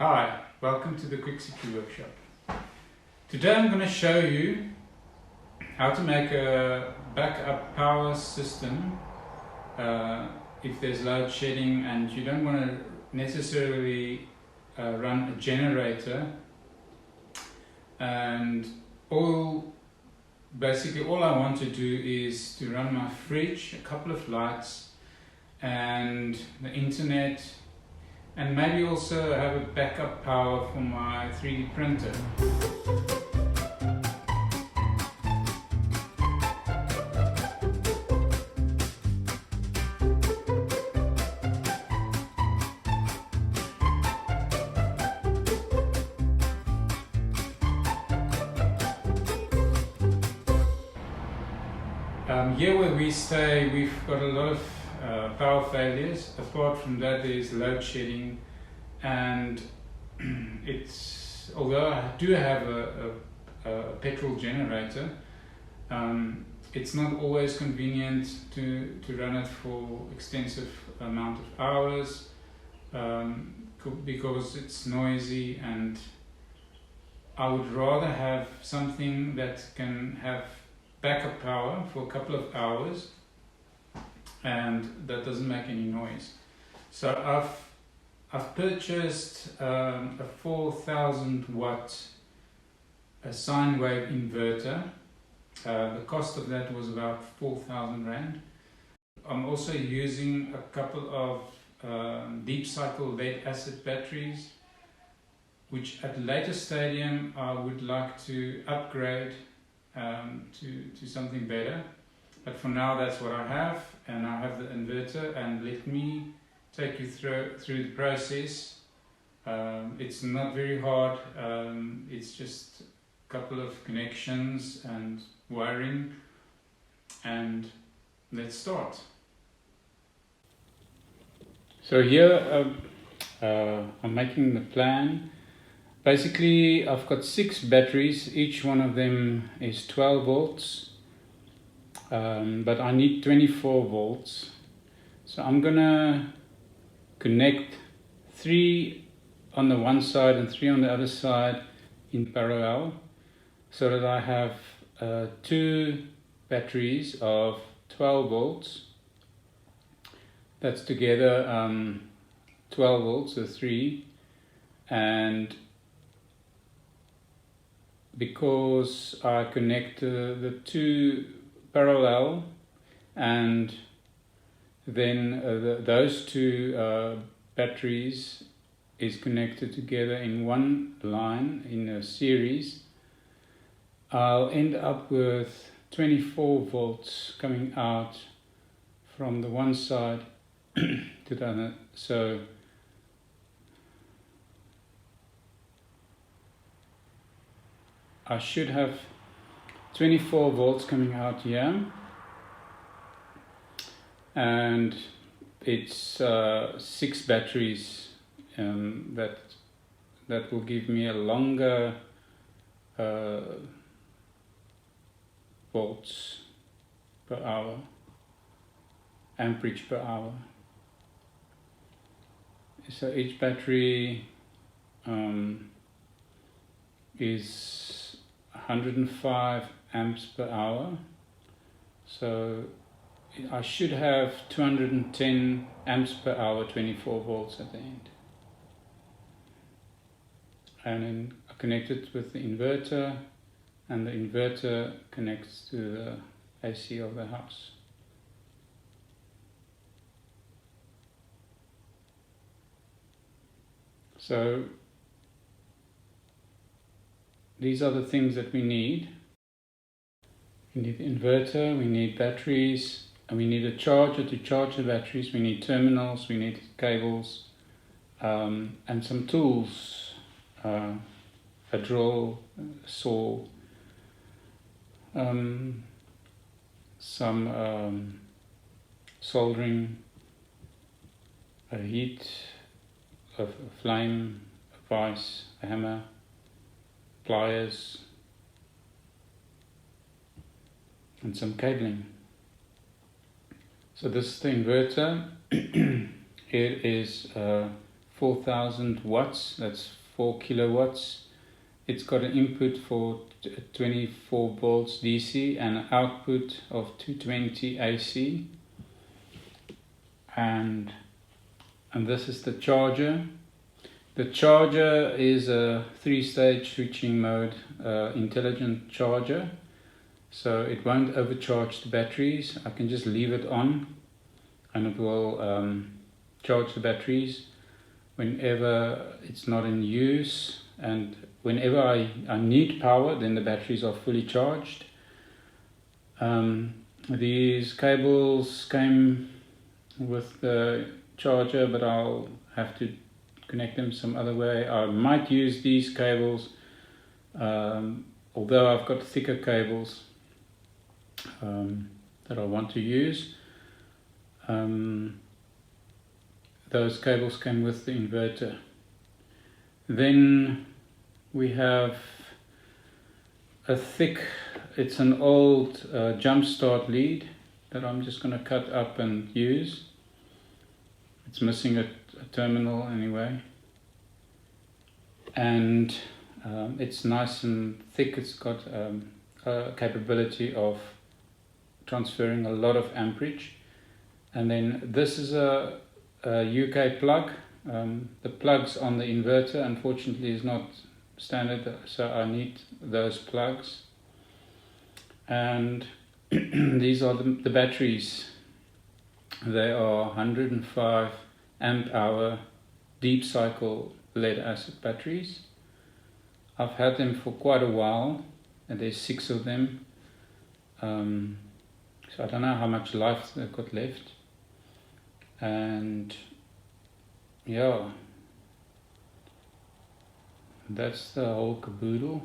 Hi, welcome to the Quick City Workshop. Today I'm going to show you how to make a backup power system if there's load shedding and you don't want to necessarily run a generator, and basically all I want to do is to run my fridge, a couple of lights and the internet, and maybe also have a backup power for my 3D printer. Here where we stay, we've got a lot of power failures. Apart from that, there's load shedding, and although I do have a petrol generator, it's not always convenient to run it for extensive amount of hours because it's noisy, and I would rather have something that can have backup power for a couple of hours and that doesn't make any noise. So I've purchased a 4,000 watt sine wave inverter. The cost of that was about 4,000 Rand. I'm also using a couple of deep cycle lead acid batteries, which at a later stadium I would like to upgrade to something better, but for now that's what I have, and I have the inverter. And let me take you through the process. It's not very hard, it's just a couple of connections and wiring, and let's start. So here I'm making the plan. Basically, I've got 6 batteries, each one of them is 12 volts, but I need 24 volts. So I'm gonna connect 3 on the one side and 3 on the other side in parallel, so that I have 2 batteries of 12 volts. That's together 12 volts, so 3, and because I connect the 2 parallel, and then those 2 batteries is connected together in one line in a series, I'll end up with 24 volts coming out from the one side to the other. So I should have 24 volts coming out here, and it's 6 batteries that will give me a longer volts per hour, amperage per hour. So each battery is 105 amps per hour, so I should have 210 amps per hour, 24 volts at the end. And then I connect it with the inverter, and the inverter connects to the AC of the house. So these are the things that we need. We need the inverter, we need batteries, and we need a charger to charge the batteries. We need terminals, we need cables, and some tools, a drill, a saw, some soldering, a heat, a flame, a vise, a hammer, pliers, and some cabling. So this is the inverter. It is 4 4000 watts, that's 4 kilowatts. It's got an input for 24 volts DC and an output of 220 AC. And this is the charger. The charger is a 3-stage switching mode intelligent charger. So it won't overcharge the batteries. I can just leave it on and it will charge the batteries whenever it's not in use, and whenever I need power, then the batteries are fully charged. These cables came with the charger, but I'll have to connect them some other way. I might use these cables, although I've got thicker cables that I want to use. Those cables came with the inverter. Then we have a thick, it's an old jump start lead that I'm just going to cut up and use. It's missing a terminal anyway. And it's nice and thick. It's got a capability of transferring a lot of amperage. And then this is a UK plug. The plugs on the inverter unfortunately is not standard, so I need those plugs. And these are the batteries. They are 105 amp hour deep cycle lead acid batteries. I've had them for quite a while, and there's 6 of them. So I don't know how much life they've got left. And yeah, that's the whole caboodle.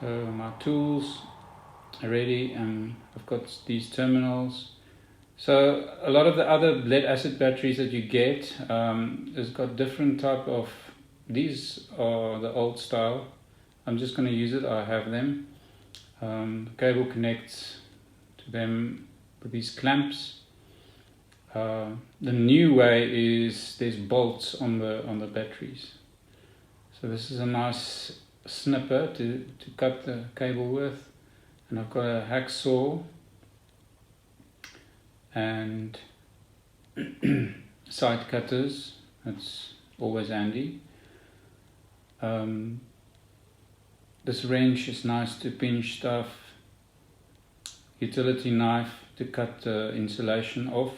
So my tools are ready, and I've got these terminals. So a lot of the other lead acid batteries that you get has got different type of, these are the old style. I'm just going to use it, I have them. The cable connects to them with these clamps. The new way is there's bolts on the batteries. So this is a nice snipper to cut the cable with, and I've got a hacksaw and side cutters. That's always handy. This wrench is nice to pinch stuff. Utility knife to cut the insulation off.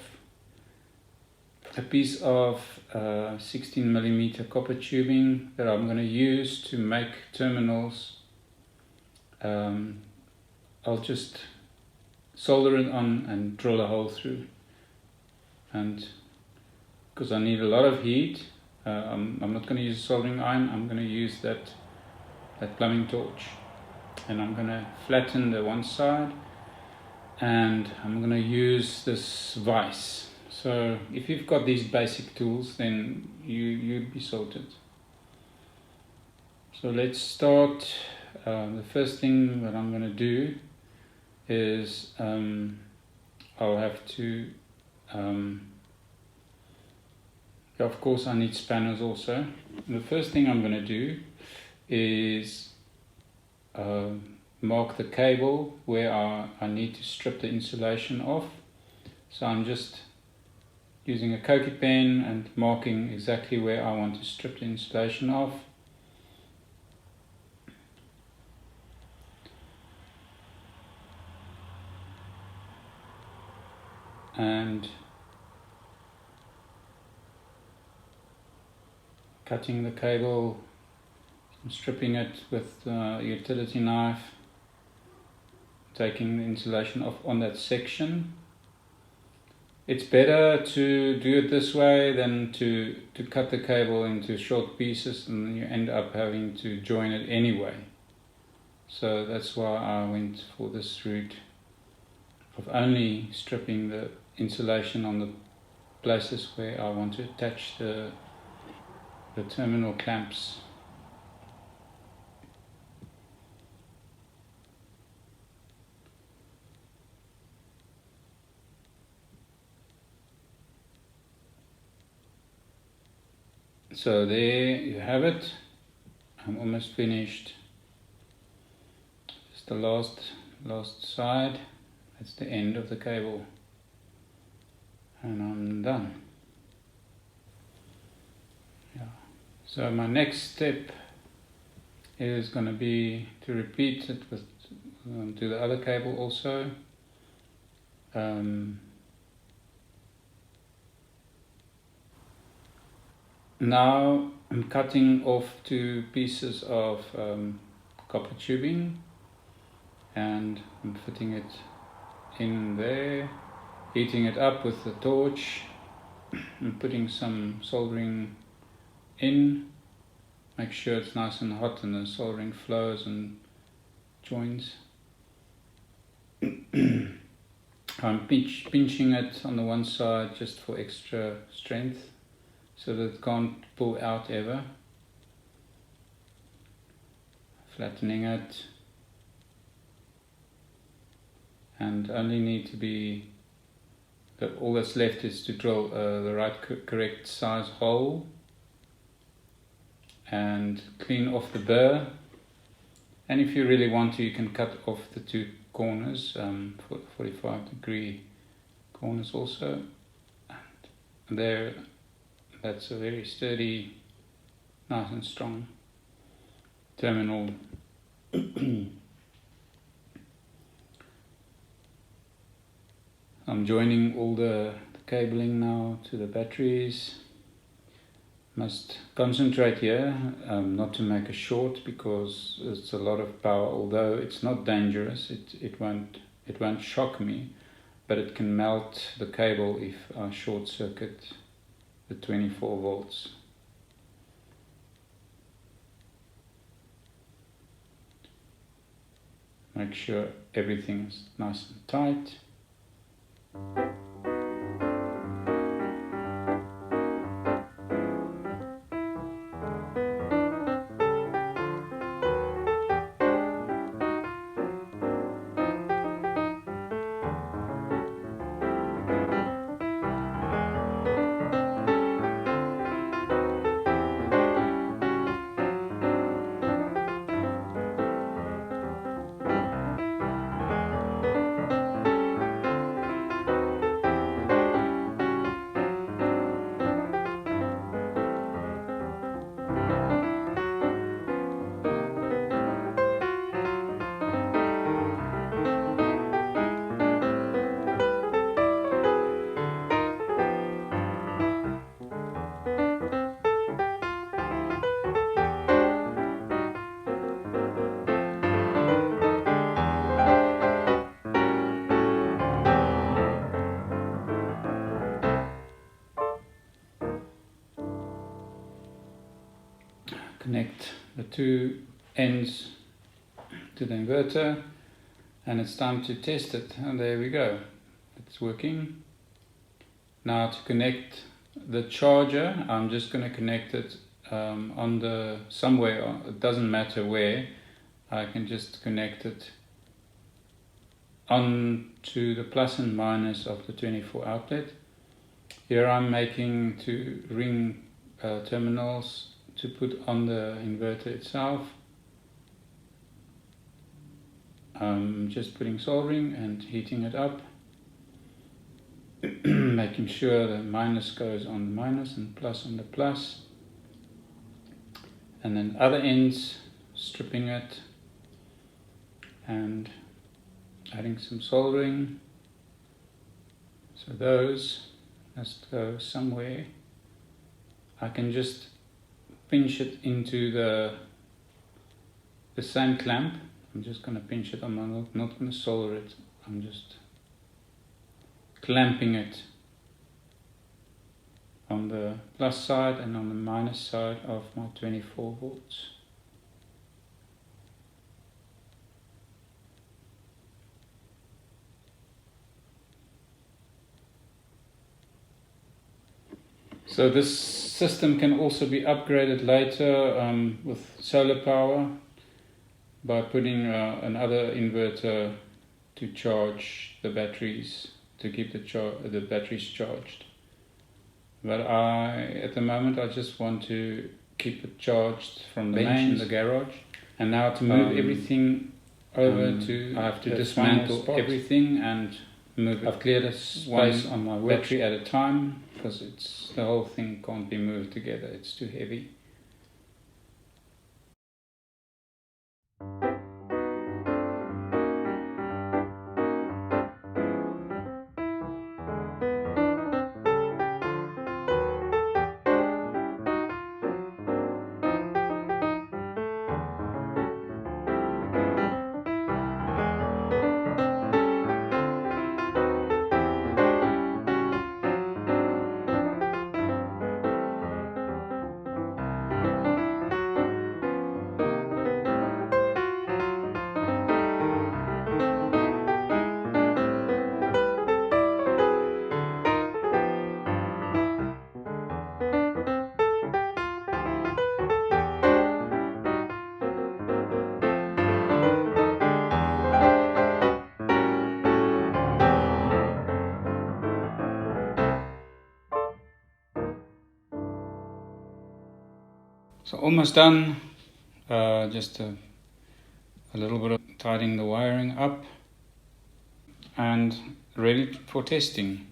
A piece of 16mm copper tubing that I'm going to use to make terminals. I'll just solder it on and drill a hole through. And because I need a lot of heat, I'm not going to use a soldering iron. I'm going to use that plumbing torch, and I'm going to flatten the one side, and I'm going to use this vise. So if you've got these basic tools, then you'd be sorted. So let's start. The first thing that I'm going to do is I'll have to, of course I need spanners also. And the first thing I'm going to do is mark the cable where I need to strip the insulation off. So I'm just using a Koki pen and marking exactly where I want to strip the insulation off. And cutting the cable, stripping it with a utility knife, taking the insulation off on that section. It's better to do it this way than to cut the cable into short pieces, and then you end up having to join it anyway. So that's why I went for this route of only stripping the insulation on the places where I want to attach the terminal clamps. So there you have it. I'm almost finished. Just the last side. That's the end of the cable. And I'm done. Yeah. So my next step is going to be to repeat it with to the other cable also. Now I'm cutting off 2 pieces of copper tubing and I'm fitting it in there, heating it up with the torch and putting some soldering in. Make sure it's nice and hot and the soldering flows and joins. I'm pinching it on the one side just for extra strength so that it can't pull out ever. Flattening it, and only need to be, all that's left is to drill the right correct size hole and clean off the burr. And if you really want to, you can cut off the 2 corners, 45-degree corners also. And there, that's a very sturdy, nice and strong terminal. I'm joining all the cabling now to the batteries. Must concentrate here, not to make a short because it's a lot of power. Although it's not dangerous, it won't shock me, but it can melt the cable if I short circuit the 24 volts. Make sure everything is nice and tight. Connect the 2 ends to the inverter and it's time to test it, and there we go, it's working. Now to connect the charger, I'm just going to connect it on the somewhere, it doesn't matter where, I can just connect it on to the plus and minus of the 24 outlet. Here I'm making 2 ring terminals to put on the inverter itself. Just putting soldering and heating it up, making sure the minus goes on the minus and plus on the plus, and then other ends stripping it and adding some soldering. So those must go somewhere. I can just pinch it into the same clamp. I'm just going to pinch it. I'm not going to solder it. I'm just clamping it on the plus side and on the minus side of my 24 volts. So this system can also be upgraded later with solar power by putting another inverter to charge the batteries, to keep the batteries charged. But at the moment I just want to keep it charged from the main in the garage. And now to move everything over to, I have to dismantle everything and move it. I've cleared a space on my battery at a time because the whole thing can't be moved together, it's too heavy. So almost done, just a little bit of tidying the wiring up and ready for testing.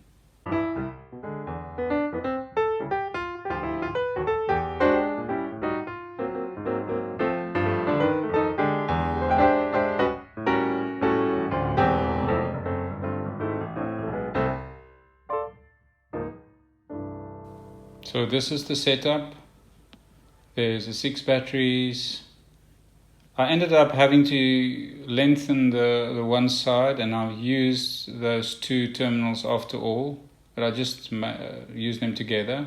So this is the setup. There's the 6 batteries. I ended up having to lengthen the one side, and I've used those 2 terminals after all, but I just use them together.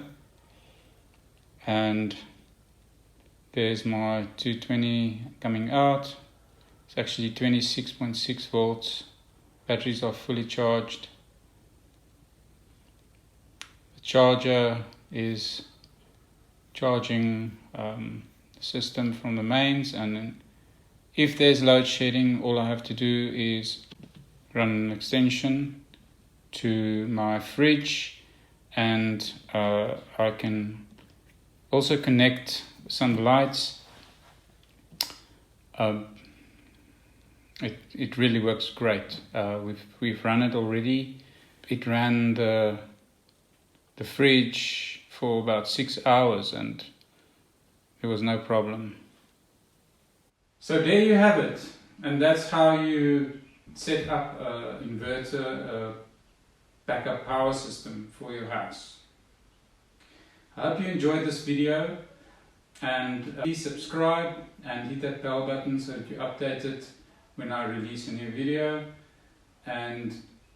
And there's my 220 coming out. It's actually 26.6 volts. Batteries are fully charged. The charger is charging the system from the mains, and then if there's load shedding, all I have to do is run an extension to my fridge, and I can also connect some lights. It really works great. We've run it already. It ran the fridge for about 6 hours and there was no problem. So there you have it, and that's how you set up an inverter, a backup power system for your house. I hope you enjoyed this video, and please subscribe and hit that bell button so that you're updated when I release a new video. And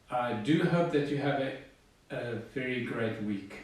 I do hope that you have a very great week.